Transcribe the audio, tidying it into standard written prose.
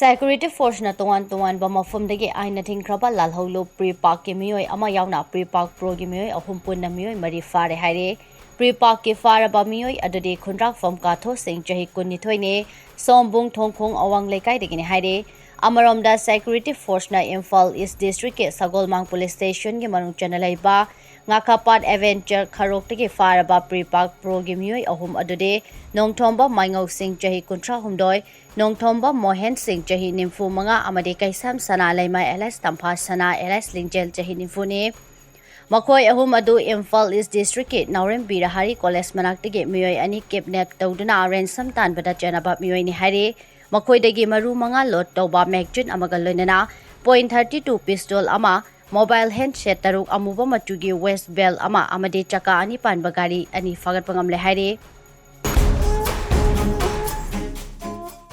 Security Force na tuwan ba mafumdagi Ainna Thingkhraba Lalhoulup Prepak ki Meeoi ama Yaona Prepak Pro ki Meeoi ahum Punna Meeoi mari fare haire Prepak ki faraba Meeoi adudi khunrak fam ka tho sing chahi kunnithoi ne sombung thongkhong awang lekai degini haire Amaromda Security Force na Imphal East District ke Sagolmang Police Station ke manung chanalai ba ngakapat adventure kharok tegi faraba Prepak Pro ki Meeoi ahum adudi nongthomba maingau sing chahi kuntra humdoi nongthomba Mohen Singh chahi nimfu manga amade kaisam sana laimai LS tampha sana LS lingjel chahi nimfu ni Makoi ahum adu Imphal East District ke Naurem Birahari College manaktige Meeoi ani kidnap tawduna ransom tan bada chanaba Meeoi ni hari makoi dagi maru manga lot tawba magazine amaga loinana .32 pistol ama mobile handset taruk amuba machugi west bell ama amade chaka ani pan bagari ani fagat pangam le hari